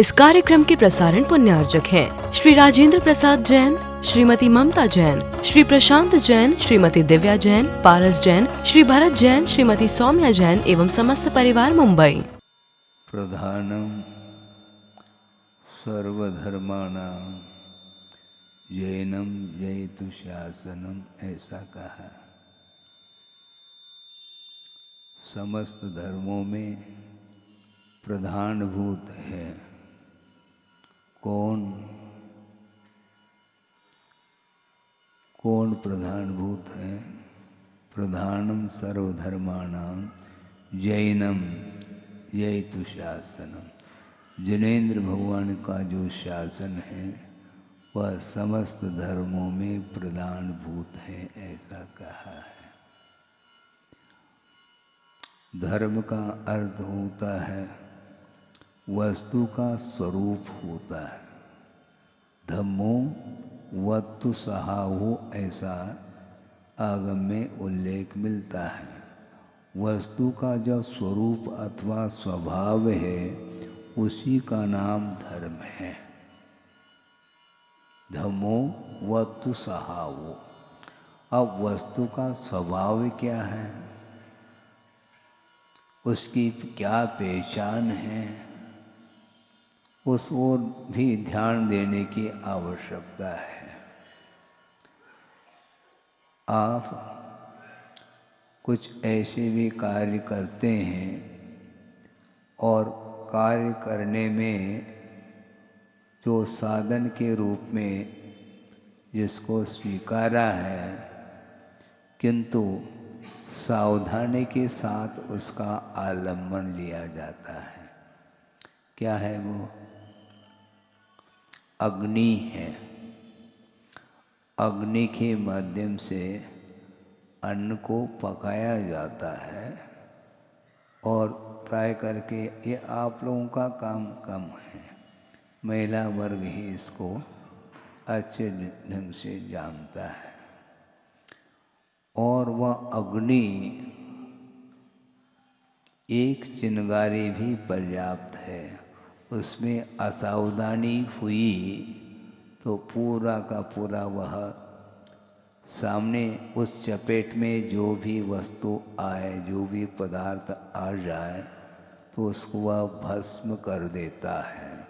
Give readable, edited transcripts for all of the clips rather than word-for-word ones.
इस कार्यक्रम के प्रसारण पुण्यार्जक हैं श्री राजेंद्र प्रसाद जैन, श्रीमती ममता जैन, श्री प्रशांत जैन, श्रीमती दिव्या जैन, पारस जैन, श्री भरत जैन, श्रीमती सौम्या जैन एवं समस्त परिवार मुंबई। प्रधानम सर्वधर्माणां जैनम जयतु शासनम, ऐसा कहा। समस्त धर्मों में प्रधानभूत है कौन? कौन प्रधानभूत है? प्रधानम सर्वधर्माणां जैनम जयतु शासनम। जिनेंद्र भगवान का जो शासन है वह समस्त धर्मों में प्रधानभूत है, ऐसा कहा है। धर्म का अर्थ होता है वस्तु का स्वरूप होता है। धम्मो वस्तु सहाहो, ऐसा आगम में उल्लेख मिलता है। वस्तु का जो स्वरूप अथवा स्वभाव है उसी का नाम धर्म है। धम्मो वस्तु सहावो। अब वस्तु का स्वभाव क्या है, उसकी क्या पहचान है, उस ओर भी ध्यान देने की आवश्यकता है। आप कुछ ऐसे भी कार्य करते हैं और कार्य करने में जो साधन के रूप में जिसको स्वीकारा है, किंतु सावधानी के साथ उसका आलम्बन लिया जाता है। क्या है वो? अग्नि है। अग्नि के माध्यम से अन्न को पकाया जाता है और प्राय करके ये आप लोगों का काम कम है, महिला वर्ग ही इसको अच्छे ढंग से जानता है। और वह अग्नि एक चिंगारी भी पर्याप्त है। उसमें असावधानी हुई तो पूरा का पूरा वह सामने उस चपेट में जो भी वस्तु आए, जो भी पदार्थ आ जाए तो उसको वह भस्म कर देता है।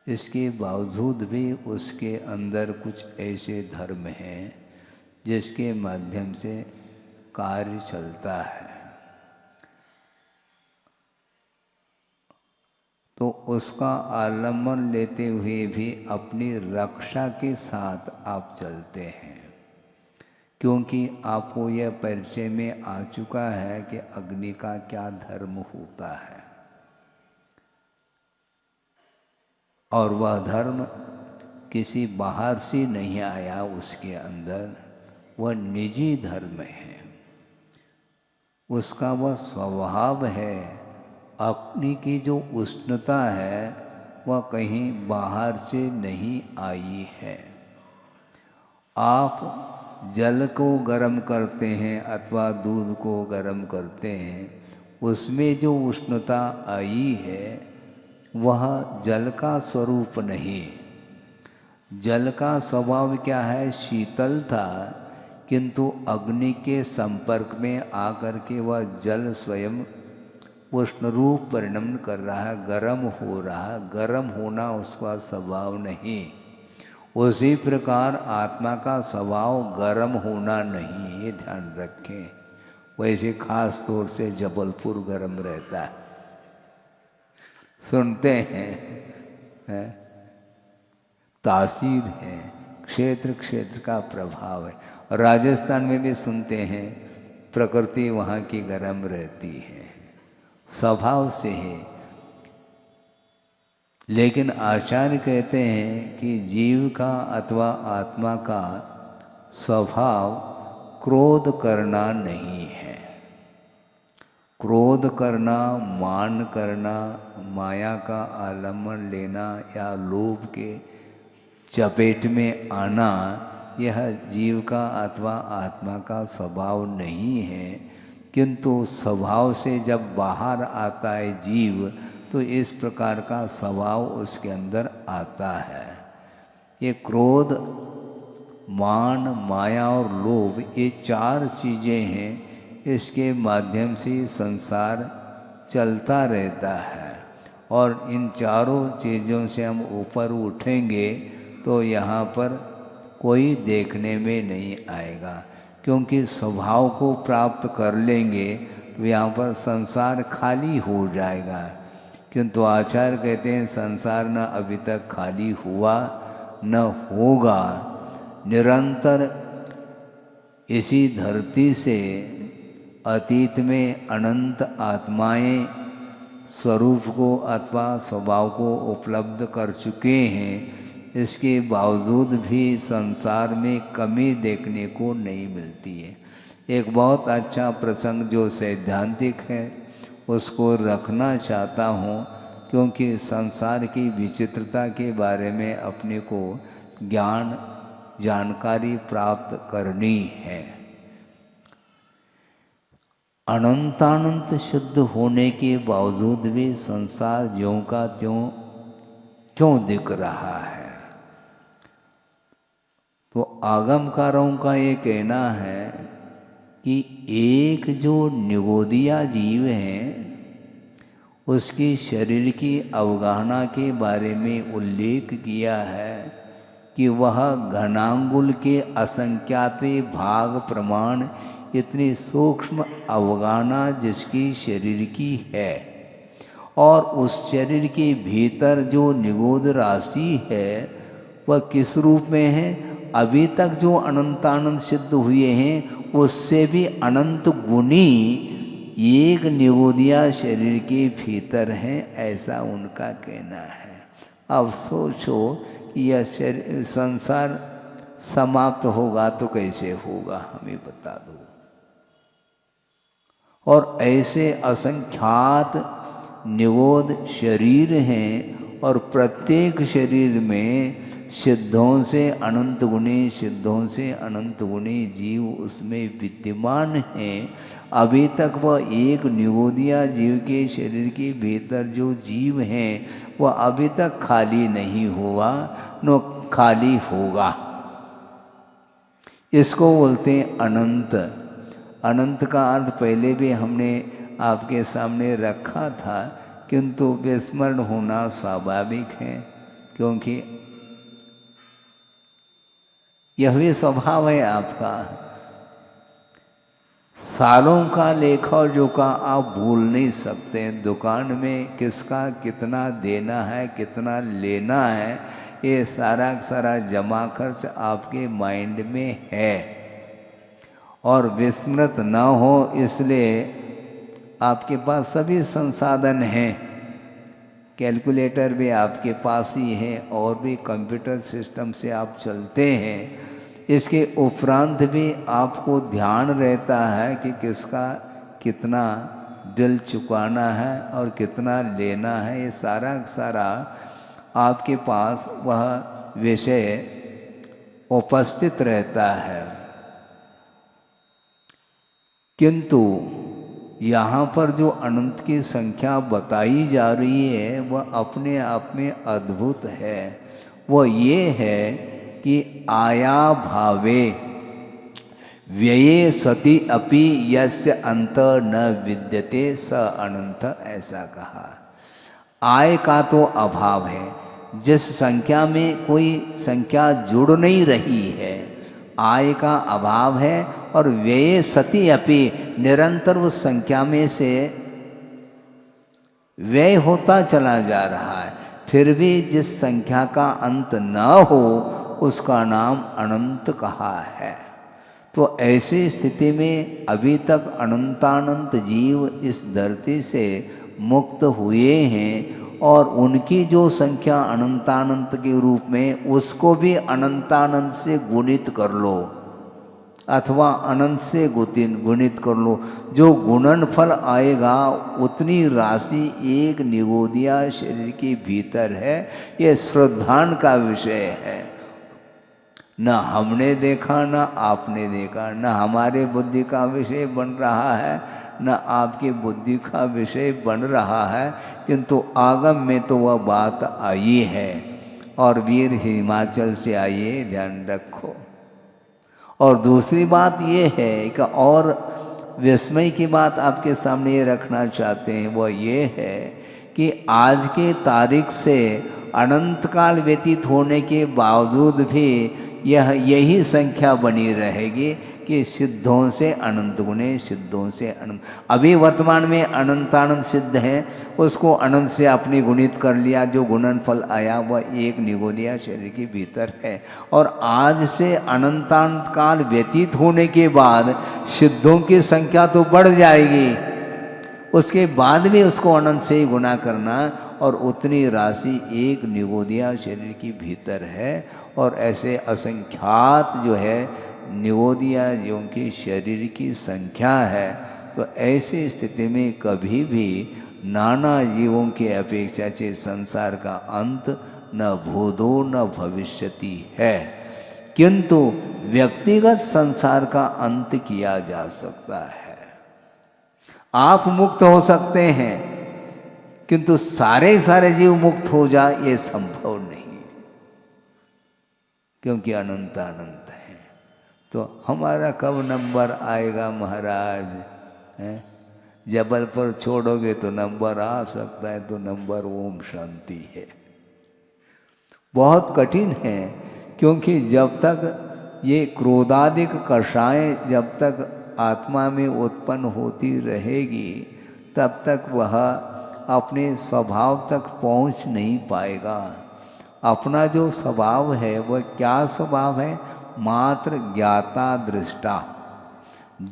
इसके बावजूद भी उसके अंदर कुछ ऐसे धर्म हैं जिसके माध्यम से कार्य चलता है। तो उसका आलम्बन लेते हुए भी अपनी रक्षा के साथ आप चलते हैं, क्योंकि आपको यह परिचय में आ चुका है कि अग्नि का क्या धर्म होता है। और वह धर्म किसी बाहर से नहीं आया, उसके अंदर वह निजी धर्म है। उसका वह स्वभाव है। अग्नि की जो उष्णता है वह कहीं बाहर से नहीं आई है। आप जल को गर्म करते हैं अथवा दूध को गर्म करते हैं, उसमें जो उष्णता आई है वह जल का स्वरूप नहीं। जल का स्वभाव क्या है? शीतल था, किंतु अग्नि के संपर्क में आकर के वह जल स्वयं उष्ण रूप परिणमन कर रहा है, गर्म हो रहा है। गर्म होना उसका स्वभाव नहीं। उसी प्रकार आत्मा का स्वभाव गर्म होना नहीं, ये ध्यान रखें। वैसे खास तौर से जबलपुर गर्म रहता है, सुनते हैं, तासीर है, क्षेत्र क्षेत्र का प्रभाव है। और राजस्थान में भी सुनते हैं प्रकृति वहाँ की गर्म रहती है, स्वभाव से है। लेकिन आचार्य कहते हैं कि जीव का अथवा आत्मा का स्वभाव क्रोध करना नहीं है। क्रोध करना, मान करना, माया का आलम्बन लेना या लोभ के चपेट में आना, यह जीव का अथवा आत्मा का स्वभाव नहीं है। किंतु स्वभाव से जब बाहर आता है जीव, तो इस प्रकार का स्वभाव उसके अंदर आता है। ये क्रोध, मान, माया और लोभ, ये 4 चीज़ें हैं, इसके माध्यम से संसार चलता रहता है। और इन चारों चीज़ों से हम ऊपर उठेंगे तो यहाँ पर कोई देखने में नहीं आएगा, क्योंकि स्वभाव को प्राप्त कर लेंगे तो यहाँ पर संसार खाली हो जाएगा। किंतु आचार्य कहते हैं संसार न अभी तक खाली हुआ न होगा, निरंतर इसी धरती से अतीत में अनंत आत्माएं स्वरूप को अथवा स्वभाव को उपलब्ध कर चुके हैं। इसके बावजूद भी संसार में कमी देखने को नहीं मिलती है। एक बहुत अच्छा प्रसंग जो सैद्धांतिक है उसको रखना चाहता हूँ, क्योंकि संसार की विचित्रता के बारे में अपने को ज्ञान जानकारी प्राप्त करनी है। अनंतानंत शुद्ध होने के बावजूद भी संसार ज्यों का त्यों क्यों दिख रहा है? तो आगमकारों का ये कहना है कि एक जो निगोदिया जीव है उसकी शरीर की अवगाहना के बारे में उल्लेख किया है कि वह घनांगुल के असंख्यात भाग प्रमाण इतनी सूक्ष्म अवगाहना जिसकी शरीर की है, और उस शरीर के भीतर जो निगोद राशि है वह किस रूप में है? अभी तक जो अनंतानंद सिद्ध हुए हैं उससे भी अनंत गुणी एक निगोदिया शरीर के भीतर है, ऐसा उनका कहना है। अब सोचो यह संसार समाप्त होगा तो कैसे होगा, हमें बता दो। और ऐसे असंख्यात निगोद शरीर हैं और प्रत्येक शरीर में सिद्धों से अनंत गुणी, सिद्धों से अनंत गुणी जीव उसमें विद्यमान हैं। अभी तक वह एक निगोदिया जीव के शरीर के भीतर जो जीव हैं वह अभी तक खाली नहीं हुआ, न खाली होगा। इसको बोलते हैं अनंत। अनंत का अर्थ पहले भी हमने आपके सामने रखा था, किंतु विस्मरण होना स्वाभाविक है, क्योंकि यह भी स्वभाव है आपका। सालों का लेखा जोखा आप भूल नहीं सकते। दुकान में किसका कितना देना है, कितना लेना है, ये सारा सारा जमा खर्च आपके माइंड में है और विस्मृत न हो इसलिए आपके पास सभी संसाधन हैं। कैलकुलेटर भी आपके पास ही है और भी कंप्यूटर सिस्टम से आप चलते हैं। इसके उपरांत भी आपको ध्यान रहता है कि किसका कितना बिल चुकाना है और कितना लेना है। ये सारा सारा आपके पास वह विषय उपस्थित रहता है। किंतु यहाँ पर जो अनंत की संख्या बताई जा रही है वह अपने आप में अद्भुत है। वह ये है कि आया भावे व्यये सति अपि यस्य अंत न विद्यते स अनंत, ऐसा कहा। आय का तो अभाव है, जिस संख्या में कोई संख्या जुड़ नहीं रही है, आय का अभाव है। और व्यय सति अपि, निरंतर उस संख्या में से व्यय होता चला जा रहा है, फिर भी जिस संख्या का अंत न हो उसका नाम अनंत कहा है। तो ऐसी स्थिति में अभी तक अनंतानंत जीव इस धरती से मुक्त हुए हैं और उनकी जो संख्या अनंतानंत के रूप में, उसको भी अनंतानंत से गुणित कर लो अथवा अनंत से गुणित कर लो। जो गुणनफल आएगा उतनी राशि एक निगोदिया शरीर के भीतर है। ये श्रद्धान का विषय है। न हमने देखा, न आपने देखा, न हमारे बुद्धि का विषय बन रहा है, न आपकी बुद्धि का विषय बन रहा है, किंतु आगम में तो वह बात आई है। और वीर हिमाचल से आइए, ध्यान रखो। और दूसरी बात ये है कि और विस्मय की बात आपके सामने ये रखना चाहते हैं, वह ये है कि आज के तारीख से अनंत काल व्यतीत होने के बावजूद भी यही संख्या बनी रहेगी कि सिद्धों से अनंत गुणे, सिद्धों से अनंत। अभी वर्तमान में अनंतानंत सिद्ध हैं, उसको अनंत से अपनी गुणित कर लिया, जो गुणनफल आया वह एक निगोदिया शरीर के भीतर है। और आज से अनंतानंत काल व्यतीत होने के बाद सिद्धों की संख्या तो बढ़ जाएगी, उसके बाद भी उसको अनंत से ही गुणा करना, और उतनी राशि एक निगोदिया शरीर के भीतर है। और ऐसे असंख्यात जो है निगोदिया जीवों की शरीर की संख्या है। तो ऐसी स्थिति में कभी भी नाना जीवों के अपेक्षा से संसार का अंत न भूतो न भविष्यति है, किंतु व्यक्तिगत संसार का अंत किया जा सकता है। आप मुक्त हो सकते हैं, किंतु सारे जीव मुक्त हो जाए ये संभव नहीं, क्योंकि अनंत अनंत है। तो हमारा कब नंबर आएगा महाराज? हैं? जबलपुर छोड़ोगे तो नंबर आ सकता है, तो नंबर ओम शांति है। बहुत कठिन है, क्योंकि जब तक ये क्रोधादिक कषायें जब तक आत्मा में उत्पन्न होती रहेगी, तब तक वह अपने स्वभाव तक पहुंच नहीं पाएगा। अपना जो स्वभाव है वह क्या स्वभाव है? मात्र ज्ञाता दृष्टा,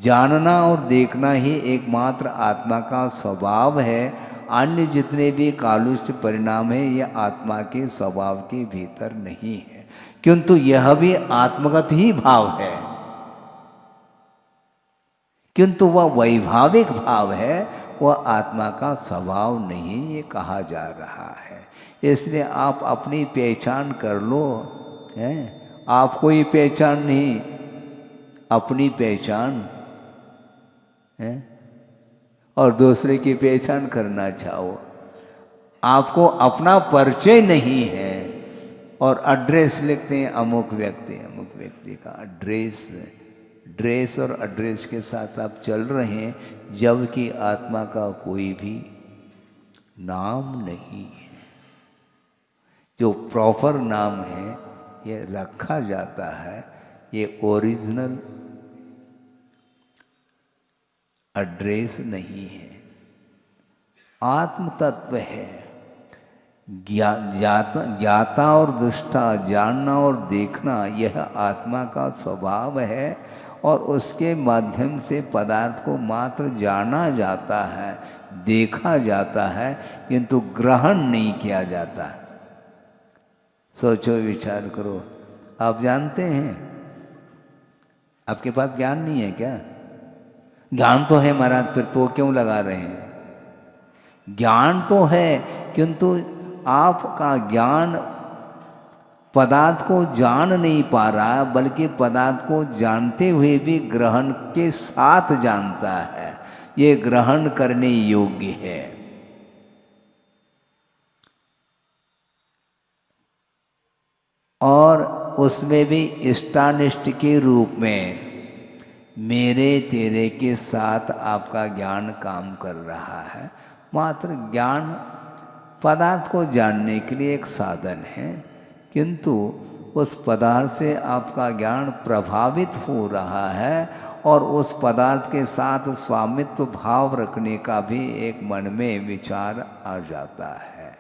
जानना और देखना ही एकमात्र आत्मा का स्वभाव है। अन्य जितने भी कालुष्य परिणाम है ये आत्मा के स्वभाव के भीतर नहीं है, किंतु यह भी आत्मगत ही भाव है, किंतु वह वैभाविक भाव है, वह आत्मा का स्वभाव नहीं, ये कहा जा रहा है। इसलिए आप अपनी पहचान कर लो, हैं? आप कोई पहचान नहीं, अपनी पहचान है, और दूसरे की पहचान करना चाहो। आपको अपना परिचय नहीं है, और एड्रेस लिखते हैं अमुक व्यक्ति का ड्रेस और एड्रेस के साथ आप चल रहे हैं, जबकि आत्मा का कोई भी नाम नहीं है। जो प्रॉपर नाम है ये रखा जाता है, ये ओरिजिनल एड्रेस नहीं है। आत्म तत्व है, ज्ञाता और दृष्टा, जानना और देखना, यह आत्मा का स्वभाव है। और उसके माध्यम से पदार्थ को मात्र जाना जाता है, देखा जाता है, किंतु ग्रहण नहीं किया जाता। सोचो, विचार करो। आप जानते हैं, आपके पास ज्ञान नहीं है क्या? ज्ञान तो है महाराज, फिर तो क्यों लगा रहे हैं? ज्ञान तो है, किंतु आपका ज्ञान पदार्थ को जान नहीं पा रहा, बल्कि पदार्थ को जानते हुए भी ग्रहण के साथ जानता है। ये ग्रहण करने योग्य है। और उसमें भी इष्टानिष्ट के रूप में मेरे तेरे के साथ आपका ज्ञान काम कर रहा है। मात्र ज्ञान पदार्थ को जानने के लिए एक साधन है, किंतु उस पदार्थ से आपका ज्ञान प्रभावित हो रहा है, और उस पदार्थ के साथ स्वामित्व भाव रखने का भी एक मन में विचार आ जाता है।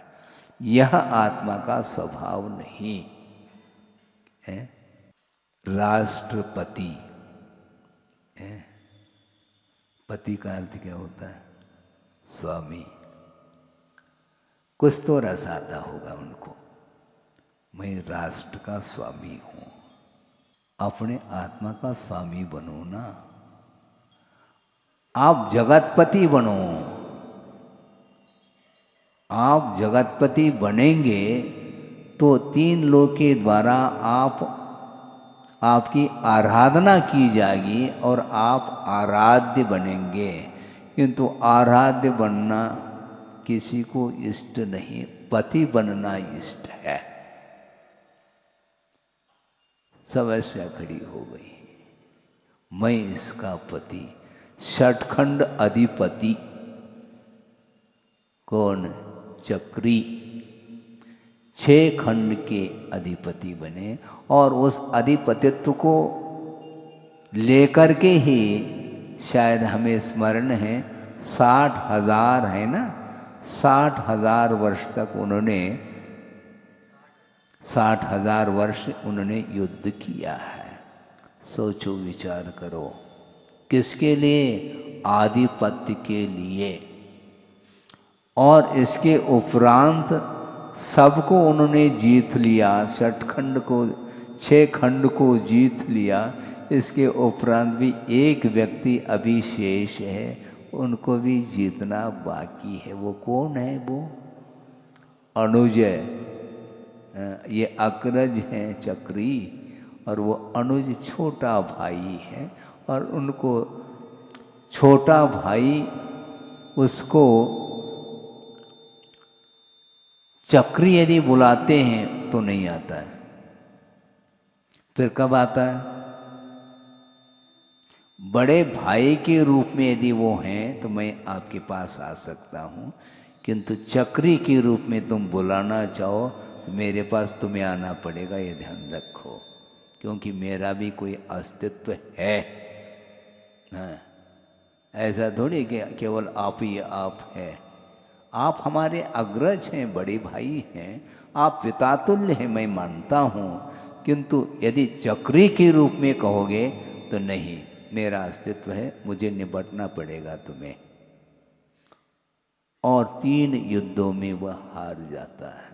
यह आत्मा का स्वभाव नहीं है। राष्ट्रपति है, पति का अर्थ क्या होता है? स्वामी। कुछ तो रस आता होगा उनको, मैं राष्ट्र का स्वामी हूँ। अपने आत्मा का स्वामी बनो ना, आप जगतपति बनो। आप जगतपति बनेंगे तो तीन लोक के द्वारा आपकी आराधना की जाएगी और आप आराध्य बनेंगे। किंतु आराध्य बनना किसी को इष्ट नहीं, पति बनना इष्ट है। समस्या खड़ी हो गई, मैं इसका पति, षटखंड अधिपति कौन? चक्री 6 खंड के अधिपति बने और उस अधिपतित्व को लेकर के ही शायद हमें स्मरण है 60,000 है ना, 60,000 वर्ष तक उन्होंने 60,000 वर्ष उन्होंने युद्ध किया है। सोचो विचार करो, किसके लिए? आधिपत्य के लिए। और इसके उपरांत सबको उन्होंने जीत लिया, षटखंड को, 6 खंड को जीत लिया। इसके उपरांत भी एक व्यक्ति अभी शेष है, उनको भी जीतना बाकी है। वो कौन है? वो अनुज है। ये अग्रज हैं चक्री, और वो अनुज छोटा भाई है। और उनको छोटा भाई उसको चक्री यदि बुलाते हैं तो नहीं आता है। फिर कब आता है? बड़े भाई के रूप में यदि वो हैं तो मैं आपके पास आ सकता हूँ, किंतु चक्री के रूप में तुम बुलाना चाहो तो मेरे पास तुम्हें आना पड़ेगा, ये ध्यान रखो, क्योंकि मेरा भी कोई अस्तित्व है। हाँ, ऐसा थोड़ी कि केवल आप ही आप है। आप हमारे अग्रज हैं, बड़े भाई हैं, आप पितातुल्य हैं, मैं मानता हूँ, किंतु यदि चक्री के रूप में कहोगे तो नहीं, मेरा अस्तित्व है, मुझे निपटना पड़ेगा तुम्हें। और 3 युद्धों में वह हार जाता है।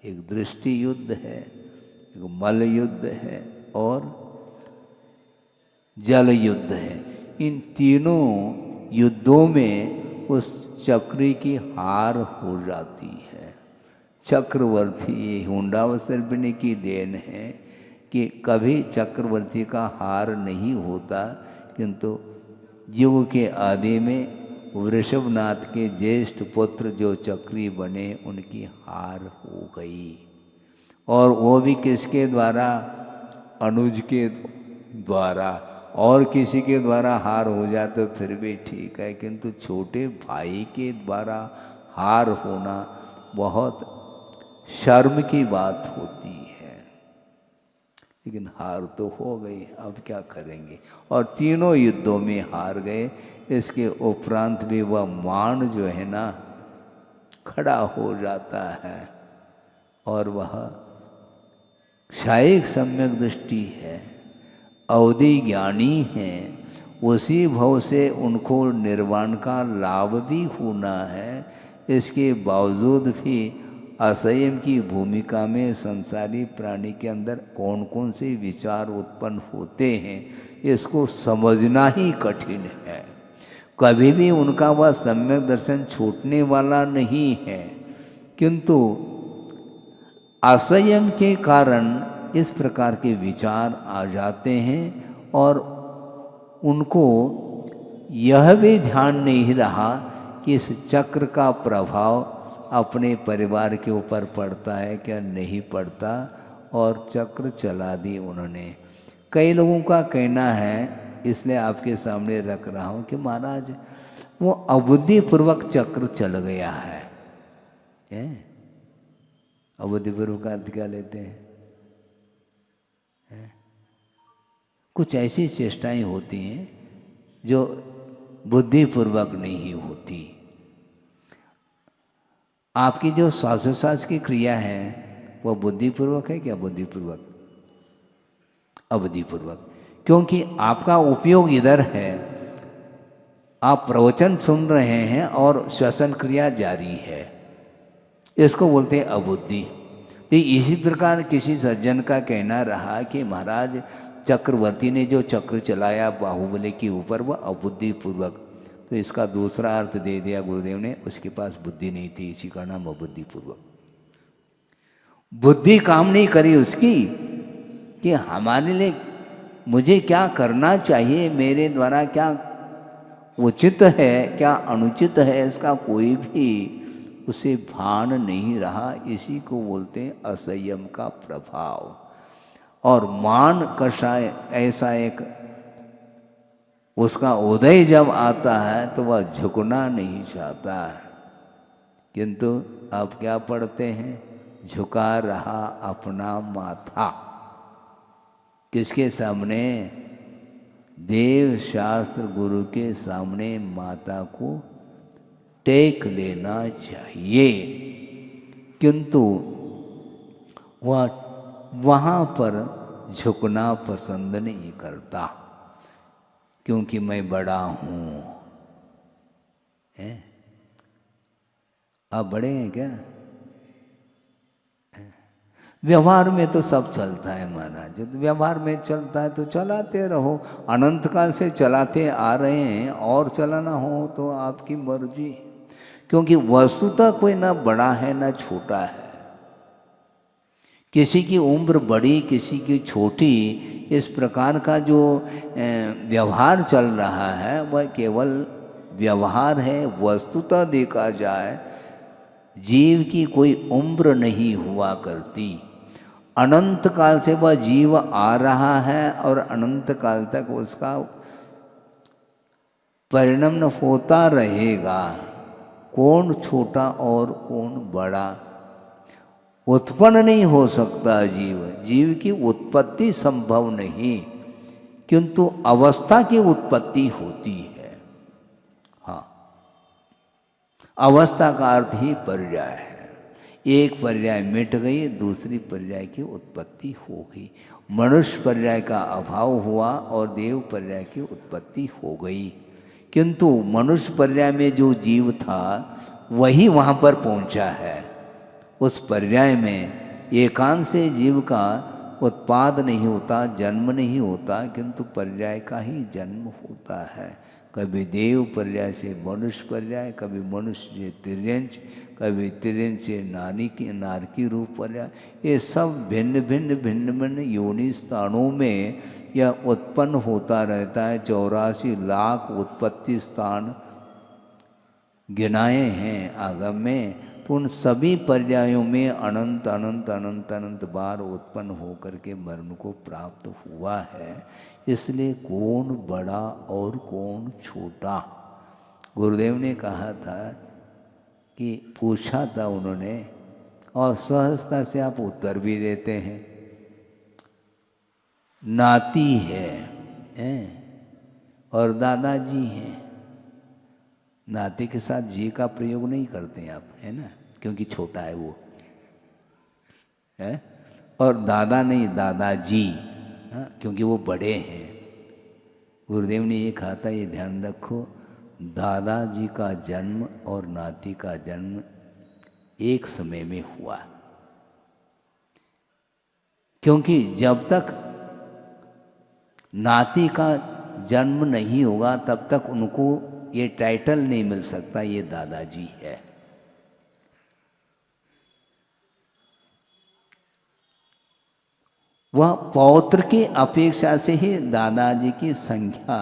एक दृष्टि युद्ध है, एक मल युद्ध है और जल युद्ध है। इन तीनों युद्धों में उस चक्री की हार हो जाती है। चक्रवर्ती, ये हुंडावसर्पिणी की देन है कि कभी चक्रवर्ती का हार नहीं होता, किंतु युग के आदि में वृषभनाथ के ज्येष्ठ पुत्र जो चक्री बने उनकी हार हो गई। और वो भी किसके द्वारा? अनुज के द्वारा। और किसी के द्वारा हार हो जाए तो फिर भी ठीक है, किंतु छोटे भाई के द्वारा हार होना बहुत शर्म की बात होती है। लेकिन हार तो हो गई, अब क्या करेंगे। और तीनों युद्धों में हार गए। इसके उपरांत भी वह मान जो है ना खड़ा हो जाता है, और वह शायिक सम्यक दृष्टि है, अवधि ज्ञानी है। उसी भव से उनको निर्वाण का लाभ भी होना है। इसके बावजूद भी असंयम की भूमिका में संसारी प्राणी के अंदर कौन कौन से विचार उत्पन्न होते हैं, इसको समझना ही कठिन है। कभी भी उनका वह सम्यक दर्शन छूटने वाला नहीं है, किंतु असंयम के कारण इस प्रकार के विचार आ जाते हैं। और उनको यह भी ध्यान नहीं रहा कि इस चक्र का प्रभाव अपने परिवार के ऊपर पड़ता है क्या नहीं पड़ता, और चक्र चला दी उन्होंने। कई लोगों का कहना है, इसलिए आपके सामने रख रहा हूँ, कि महाराज वो अबुद्धिपूर्वक चक्र चल गया है। अबुद्धिपूर्वक का अर्थ क्या लेते हैं? कुछ ऐसी चेष्टाएं होती हैं जो बुद्धिपूर्वक नहीं होती। आपकी जो श्वासोच्छ्वास की क्रिया है वह बुद्धिपूर्वक है क्या बुद्धिपूर्वक? अबुद्धिपूर्वक, क्योंकि आपका उपयोग इधर है, आप प्रवचन सुन रहे हैं और श्वसन क्रिया जारी है, इसको बोलते हैं अबुद्धि। तो इसी प्रकार किसी सज्जन का कहना रहा कि महाराज चक्रवर्ती ने जो चक्र चलाया बाहुबली के ऊपर वह अबुद्धिपूर्वक, तो इसका दूसरा अर्थ दे दिया गुरुदेव ने, उसके पास बुद्धि नहीं थी, इसी का नाम अबुद्धिपूर्वक। बुद्धि काम नहीं करी उसकी कि हमारे लिए मुझे क्या करना चाहिए, मेरे द्वारा क्या उचित है क्या अनुचित है इसका कोई भी उसे भान नहीं रहा। इसी को बोलते हैं असंयम का प्रभाव। और मान कषाय ऐसा एक उसका उदय जब आता है तो वह झुकना नहीं चाहता है, किंतु आप क्या पढ़ते हैं, झुका रहा अपना माथा। किसके सामने? देव शास्त्र गुरु के सामने माता को टेक लेना चाहिए, किंतु वह वहाँ पर झुकना पसंद नहीं करता, क्योंकि मैं बड़ा हूँ। आप बड़े हैं क्या? व्यवहार में तो सब चलता है महाराज, जब व्यवहार में चलता है तो चलाते रहो, अनंत काल से चलाते आ रहे हैं, और चलाना हो तो आपकी मर्जी। क्योंकि वस्तुतः कोई ना बड़ा है ना छोटा है, किसी की उम्र बड़ी किसी की छोटी, इस प्रकार का जो व्यवहार चल रहा है वह केवल व्यवहार है। वस्तुतः देखा जाए जीव की कोई उम्र नहीं हुआ करती, अनंत काल से वह जीव आ रहा है और अनंत काल तक उसका परिणमन होता रहेगा। कौन छोटा और कौन बड़ा उत्पन्न नहीं हो सकता जीव, जीव की उत्पत्ति संभव नहीं, किंतु अवस्था की उत्पत्ति होती है। हाँ, अवस्था का अर्थ ही पर्याय है। एक पर्याय मिट गई, दूसरी पर्याय की उत्पत्ति हो गई। मनुष्य पर्याय का अभाव हुआ और देव पर्याय की उत्पत्ति हो गई, किंतु मनुष्य पर्याय में जो जीव था वही वहाँ पर पहुँचा है। उस पर्याय में एकांत से जीव का उत्पाद नहीं होता, जन्म नहीं होता, किंतु पर्याय का ही जन्म होता है। कभी देव पर्याय से मनुष्य पर्याय, कभी मनुष्य से तिर्यंच, कभी तिर्यंच से नारकी रूप पर्याय। ये सब भिन्न भिन्न भिन्न भिन्न योनि स्थानों में यह उत्पन्न होता रहता है। 84 लाख उत्पत्ति स्थान गिनाए हैं आगम में, तो उन सभी पर्यायों में अनंत अनंत अनंत अनंत बार उत्पन्न होकर के मर्म को प्राप्त हुआ है। इसलिए कौन बड़ा और कौन छोटा, गुरुदेव ने कहा था कि पूछा था उन्होंने, और सहजता से आप उत्तर भी देते हैं। नाती है और दादाजी हैं। नाती के साथ जी का प्रयोग नहीं करते आप, है ना, क्योंकि छोटा है वो, है। और दादा नहीं, दादाजी, हाँ, क्योंकि वो बड़े हैं। गुरुदेव ने ये कहा था, ये ध्यान रखो, दादाजी का जन्म और नाती का जन्म एक समय में हुआ, क्योंकि जब तक नाती का जन्म नहीं होगा तब तक उनको ये टाइटल नहीं मिल सकता ये दादाजी है। वह पौत्र की अपेक्षा से ही दादाजी की संख्या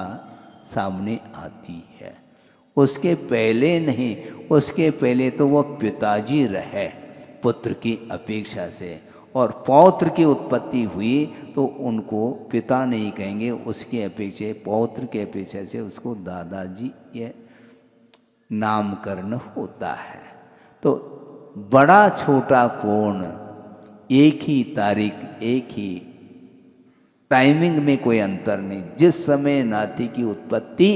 सामने आती है, उसके पहले नहीं। उसके पहले तो वह पिताजी रहे पुत्र की अपेक्षा से, और पौत्र की उत्पत्ति हुई तो उनको पिता नहीं कहेंगे, उसके अपेक्षा पौत्र के अपेक्षा से उसको दादाजी ये नामकरण होता है। तो बड़ा छोटा कौन, एक ही तारीख, एक ही टाइमिंग में कोई अंतर नहीं। जिस समय नाती की उत्पत्ति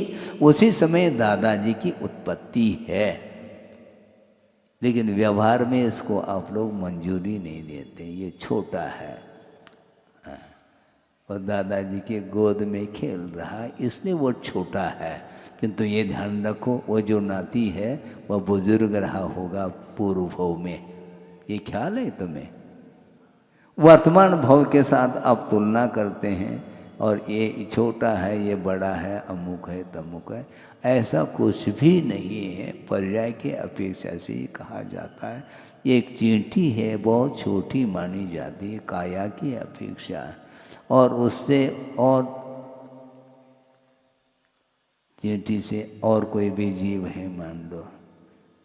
उसी समय दादाजी की उत्पत्ति है, लेकिन व्यवहार में इसको आप लोग मंजूरी नहीं देते, ये छोटा है और दादाजी के गोद में खेल रहा है इसलिए वो छोटा है। किंतु ये ध्यान रखो, वो जो नाती है वह बुजुर्ग रहा होगा पूर्व भव में। ये ख्याल है तुम्हें? वर्तमान भव के साथ आप तुलना करते हैं और ये छोटा है, ये बड़ा है, अमुक है, तमुक है, ऐसा कुछ भी नहीं है। पर्याय के अपेक्षा से ही कहा जाता है। एक चींटी है, बहुत छोटी मानी जाती है काया की अपेक्षा, और उससे और चींटी से और कोई भी जीव है, मान लो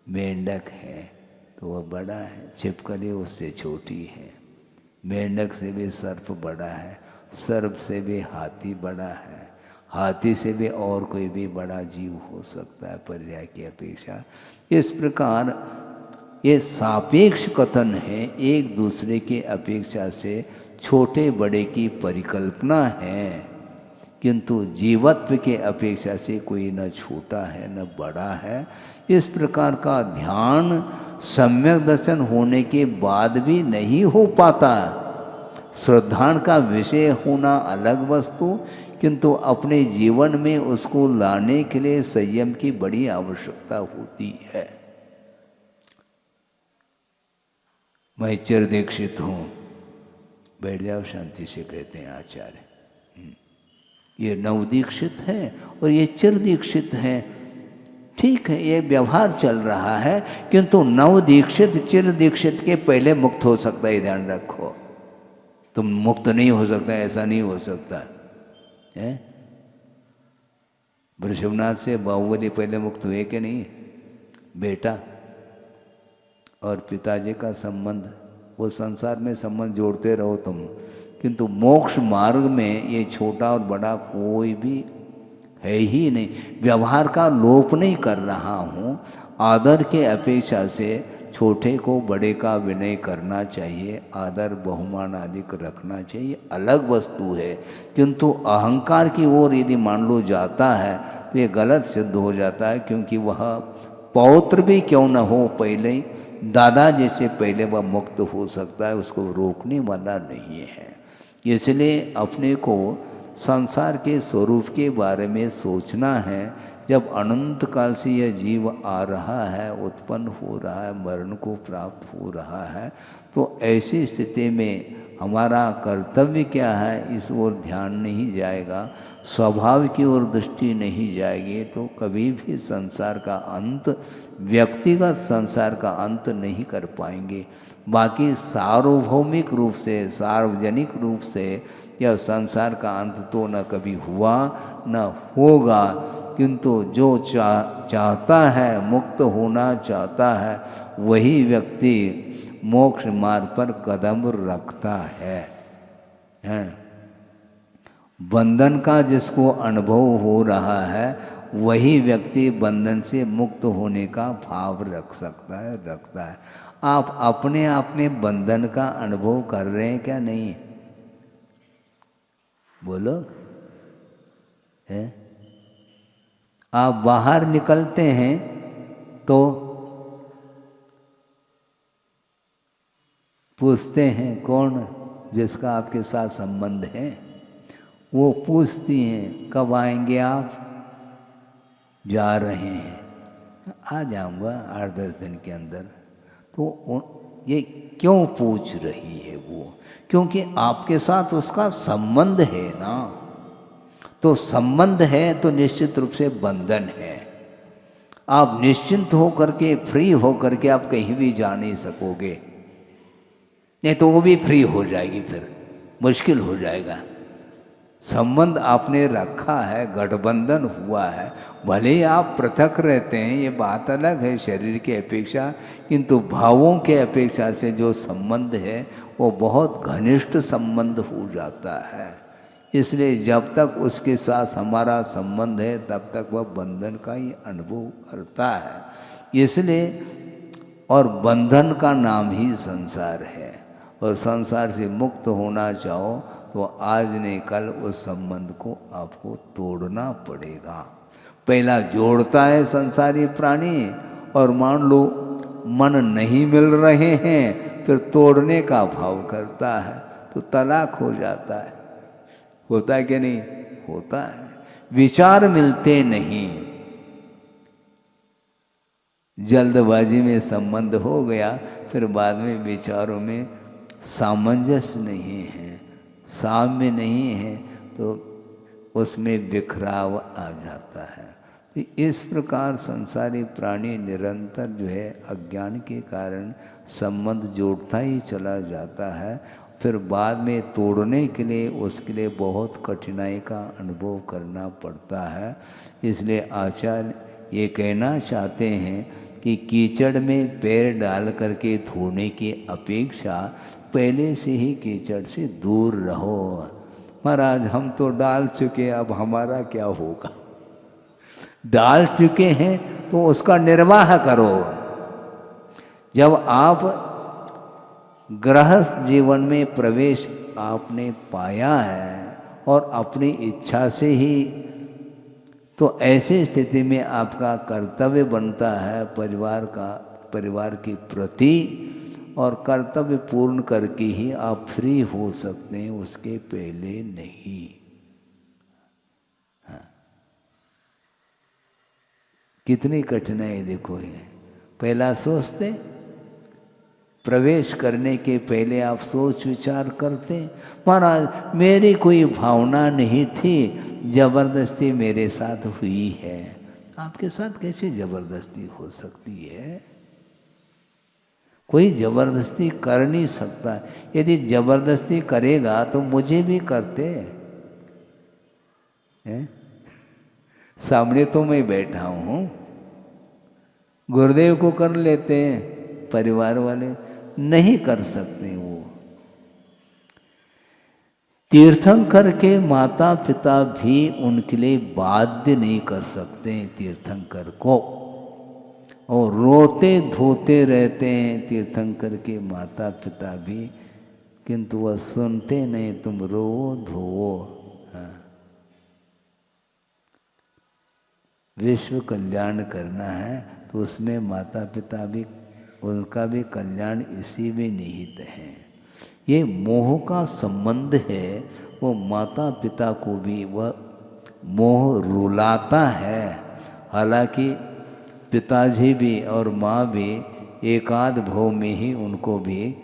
मेंढक है तो वह बड़ा है, छिपकली उससे छोटी है। मेंढक से भी सर्प बड़ा है, सर्प से भी हाथी बड़ा है, हाथी से भी और कोई भी बड़ा जीव हो सकता है पर्याय की अपेक्षा। इस प्रकार ये सापेक्ष कथन है, एक दूसरे के अपेक्षा से छोटे बड़े की परिकल्पना है, किंतु जीवत्व के अपेक्षा से कोई न छोटा है न बड़ा है। इस प्रकार का ध्यान सम्यक दर्शन होने के बाद भी नहीं हो पाता। श्रद्धा का विषय होना अलग वस्तु, किंतु अपने जीवन में उसको लाने के लिए संयम की बड़ी आवश्यकता होती है। मैं चिर दीक्षित हूँ, बैठ जाओ शांति से, कहते हैं आचार्य। ये नवदीक्षित है और ये चिर दीक्षित है, ठीक है, ये व्यवहार चल रहा है, किंतु नवदीक्षित चिर दीक्षित के पहले मुक्त हो सकता है, ध्यान रखो। तुम मुक्त नहीं हो सकता, ऐसा नहीं हो सकता है। वृषभनाथ से बाहुबली पहले मुक्त हुए कि नहीं? बेटा और पिताजी का संबंध, वो संसार में संबंध जोड़ते रहो तुम, किंतु मोक्ष मार्ग में ये छोटा और बड़ा कोई भी है ही नहीं। व्यवहार का लोप नहीं कर रहा हूँ, आदर के अपेक्षा से छोटे को बड़े का विनय करना चाहिए, आदर बहुमान आदि रखना चाहिए, अलग वस्तु है। किंतु अहंकार की ओर यदि मान लो जाता है तो ये गलत सिद्ध हो जाता है, क्योंकि वह पौत्र भी क्यों न हो, पहले ही दादा जैसे पहले वह मुक्त हो सकता है, उसको रोकने वाला नहीं है। इसलिए अपने को संसार के स्वरूप के बारे में सोचना है। जब अनंत काल से यह जीव आ रहा है, उत्पन्न हो रहा है, मरण को प्राप्त हो रहा है, तो ऐसी स्थिति में हमारा कर्तव्य क्या है, इस ओर ध्यान नहीं जाएगा, स्वभाव की ओर दृष्टि नहीं जाएगी, तो कभी भी संसार का अंत, व्यक्तिगत संसार का अंत नहीं कर पाएंगे। बाकी सार्वभौमिक रूप से, सार्वजनिक रूप से यह संसार का अंत तो न कभी हुआ न होगा, किंतु जो चाहता है, मुक्त होना चाहता है, वही व्यक्ति मोक्ष मार्ग पर कदम रखता है। बंधन का जिसको अनुभव हो रहा है, वही व्यक्ति बंधन से मुक्त होने का भाव रख सकता है, रखता है। आप अपने आप में बंधन का अनुभव कर रहे हैं क्या? नहीं, बोलो है? आप बाहर निकलते हैं तो पूछते हैं कौन जिसका आपके साथ संबंध है, वो पूछती हैं कब आएंगे आप? जा रहे हैं, आ जाऊंगा 8-10 दिन के अंदर। तो ये क्यों पूछ रही है वो? क्योंकि आपके साथ उसका संबंध है ना। तो संबंध है तो निश्चित रूप से बंधन है। आप निश्चिंत होकर के, फ्री होकर के आप कहीं भी जा नहीं सकोगे, नहीं तो वो भी फ्री हो जाएगी, फिर मुश्किल हो जाएगा। संबंध आपने रखा है, गठबंधन हुआ है, भले ही आप पृथक रहते हैं, ये बात अलग है शरीर की अपेक्षा, किंतु भावों के अपेक्षा से जो संबंध है वो बहुत घनिष्ठ संबंध हो जाता है। इसलिए जब तक उसके साथ हमारा संबंध है तब तक वह बंधन का ही अनुभव करता है। इसलिए और बंधन का नाम ही संसार है, और संसार से मुक्त होना चाहो तो आज नहीं कल उस संबंध को आपको तोड़ना पड़ेगा। पहला जोड़ता है संसारी प्राणी, और मान लो मन नहीं मिल रहे हैं, फिर तोड़ने का भाव करता है तो तलाक हो जाता है। होता है कि नहीं? होता है। विचार मिलते नहीं, जल्दबाजी में संबंध हो गया, फिर बाद में विचारों में सामंजस्य नहीं है, साम्य नहीं है, तो उसमें बिखराव आ जाता है। तो इस प्रकार संसारी प्राणी निरंतर जो है अज्ञान के कारण संबंध जोड़ता ही चला जाता है, फिर बाद में तोड़ने के लिए उसके लिए बहुत कठिनाई का अनुभव करना पड़ता है। इसलिए आचार्य ये कहना चाहते हैं कि कीचड़ में पैर डाल करके धोने की अपेक्षा पहले से ही कीचड़ से दूर रहो। महाराज हम तो डाल चुके, अब हमारा क्या होगा? डाल चुके हैं तो उसका निर्वाह करो। जब आप गृहस्थ जीवन में प्रवेश आपने पाया है और अपनी इच्छा से ही, तो ऐसी स्थिति में आपका कर्तव्य बनता है परिवार के प्रति, और कर्तव्य पूर्ण करके ही आप फ्री हो सकते हैं, उसके पहले नहीं। हाँ। कितनी कठिनाई देखो ये। पहला सोचते, प्रवेश करने के पहले आप सोच विचार करते, महाराज मेरी कोई भावना नहीं थी, जबरदस्ती मेरे साथ हुई है। आपके साथ कैसे जबरदस्ती हो सकती है? कोई जबरदस्ती कर नहीं सकता। यदि जबरदस्ती करेगा तो मुझे भी करते हैं। सामने तो मैं बैठा हूँ, गुरुदेव को कर लेते हैं, परिवार वाले नहीं कर सकते। वो तीर्थंकर के माता पिता भी उनके लिए बाध्य नहीं कर सकते हैं तीर्थंकर को, और रोते धोते रहते हैं तीर्थंकर के माता पिता भी, किंतु वह सुनते नहीं। तुम रो धो। हाँ। विश्व कल्याण करना है तो उसमें माता पिता भी, उनका भी कल्याण इसी में निहित है। ये मोह का संबंध है, वो माता पिता को भी वह मोह रुलाता है। हालांकि पिताजी भी और माँ भी एकाध भव में ही उनको भी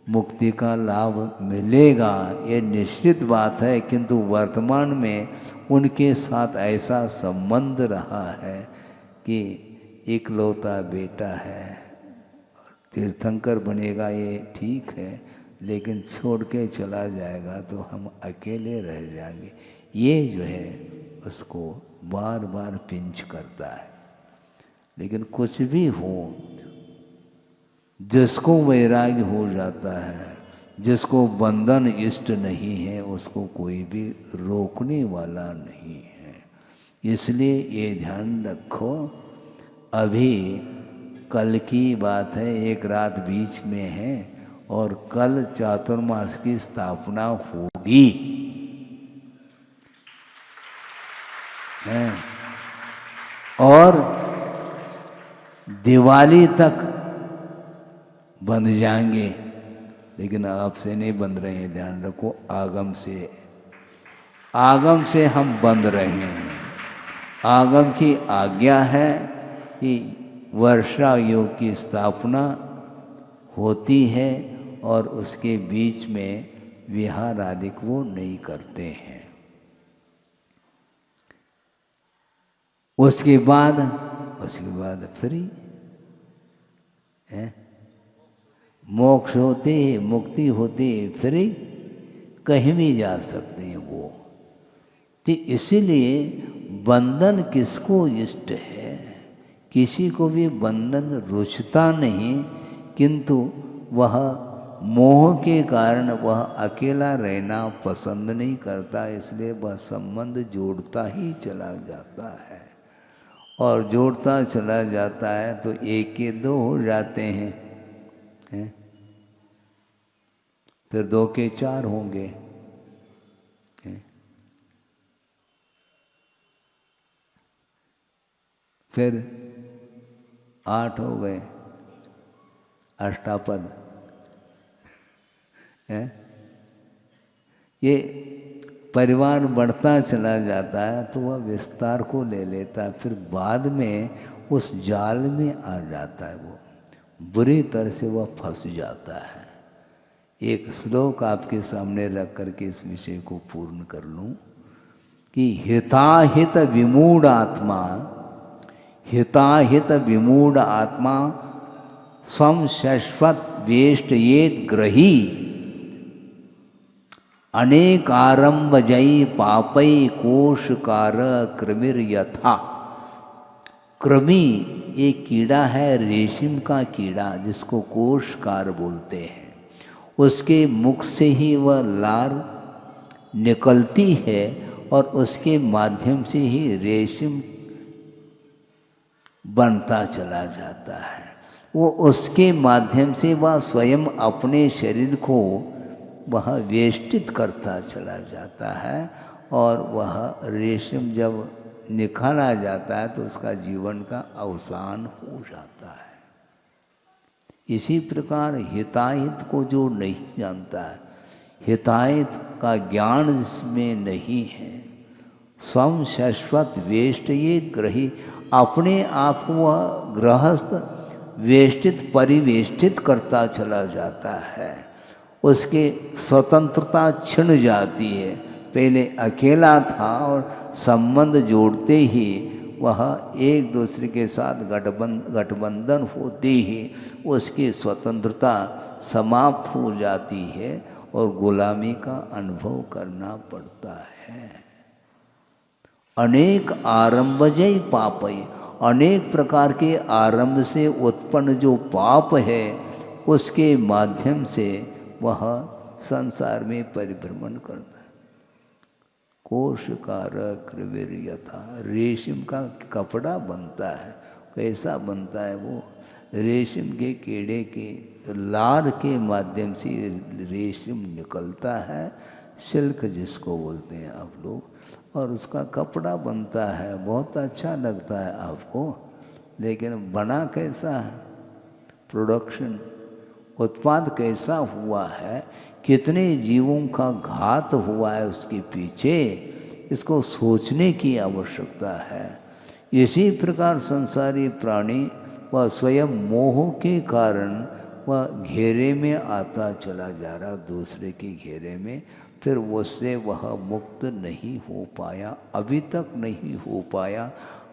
मुक्ति का लाभ मिलेगा, ये निश्चित बात है, किंतु वर्तमान में उनके साथ ऐसा संबंध रहा है कि इकलौता बेटा है, तीर्थंकर बनेगा ये ठीक है, लेकिन छोड़ के चला जाएगा तो हम अकेले रह जाएंगे। ये जो है उसको बार बार पिंच करता है। लेकिन कुछ भी हो, जिसको वैराग्य हो जाता है, जिसको बंधन इष्ट नहीं है, उसको कोई भी रोकने वाला नहीं है। इसलिए ये ध्यान रखो। अभी कल की बात है, एक रात बीच में है और कल चातुर्मास की स्थापना होगी। और दिवाली तक बंध जाएंगे, लेकिन आपसे नहीं बंध रहे हैं, ध्यान रखो। आगम से हम बंध रहे हैं। आगम की आज्ञा है कि वर्षा योग की स्थापना होती है और उसके बीच में विहार आदि को नहीं करते हैं। उसके बाद फ्री है, मोक्ष होते, मुक्ति होती, फ्री कहीं भी जा सकते हैं वो। तो इसीलिए बंधन किसको इष्ट है? किसी को भी बंधन रुचता नहीं, किंतु वह मोह के कारण वह अकेला रहना पसंद नहीं करता, इसलिए वह संबंध जोड़ता ही चला जाता है। और जोड़ता चला जाता है तो एक के दो हो जाते हैं, फिर दो के चार होंगे, फिर 8 हो गए, अष्टापद है। ये परिवार बढ़ता चला जाता है तो वह विस्तार को ले लेता है, फिर बाद में उस जाल में आ जाता है, वो बुरी तरह से वह फंस जाता है। एक श्लोक आपके सामने रख करके इस विषय को पूर्ण कर लूँ कि हिताहित विमूढ़ आत्मा, हिताहित विमूढ़ आत्मा स्वम शाश्वत वेष्टयेत ग्रही अनेक आरंभ जयी पापई कोशकार कृमिर यथा। कृमि एक कीड़ा है, रेशम का कीड़ा, जिसको कोशकार बोलते हैं। उसके मुख से ही वह लार निकलती है और उसके माध्यम से ही रेशम बनता चला जाता है। वो उसके माध्यम से वह स्वयं अपने शरीर को वह वेष्टित करता चला जाता है और वह रेशम जब निकाला जाता है तो उसका जीवन का अवसान हो जाता है। इसी प्रकार हिताहित को जो नहीं जानता है, हिताहित का ज्ञान जिसमें नहीं है, स्वयं शाश्वत वेष्ट ये ग्रही, अपने आप को वह गृहस्थ वेष्टित परिवेष्टित करता चला जाता है। उसके स्वतंत्रता छिन जाती है। पहले अकेला था और संबंध जोड़ते ही वह एक दूसरे के साथ गठबंधन होते ही उसकी स्वतंत्रता समाप्त हो जाती है और गुलामी का अनुभव करना पड़ता है। अनेक आरंभजय पापय, अनेक प्रकार के आरंभ से उत्पन्न जो पाप है उसके माध्यम से वह संसार में परिभ्रमण करता है। कोशकार कृमिर यथा, रेशम का कपड़ा बनता है। कैसा बनता है वो? रेशम के कीड़े के लार के माध्यम से रेशम निकलता है, सिल्क जिसको बोलते हैं आप लोग, और उसका कपड़ा बनता है। बहुत अच्छा लगता है आपको, लेकिन बना कैसा है? प्रोडक्शन, उत्पाद कैसा हुआ है, कितने जीवों का घात हुआ है उसके पीछे, इसको सोचने की आवश्यकता है। इसी प्रकार संसारी प्राणी वह स्वयं मोह के कारण वह घेरे में आता चला जा रहा, दूसरे के घेरे में, फिर उससे वह मुक्त नहीं हो पाया, अभी तक नहीं हो पाया।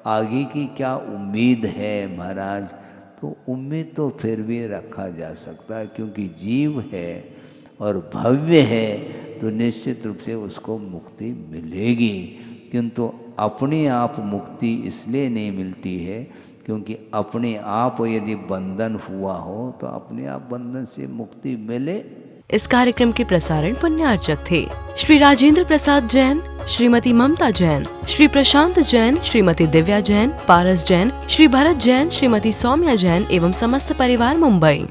आगे की क्या उम्मीद है महाराज? तो उम्मीद तो फिर भी रखा जा सकता है, क्योंकि जीव है और भव्य है तो निश्चित रूप से उसको मुक्ति मिलेगी। किंतु अपने आप मुक्ति इसलिए नहीं मिलती है क्योंकि अपने आप यदि बंधन हुआ हो तो अपने आप बंधन से मुक्ति मिले। इस कार्यक्रम के प्रसारण पुण्यार्चक थे श्री राजेंद्र प्रसाद जैन, श्रीमती ममता जैन, श्री प्रशांत जैन, श्रीमती दिव्या जैन, पारस जैन, श्री भरत जैन, श्रीमती सौम्या जैन एवं समस्त परिवार मुंबई।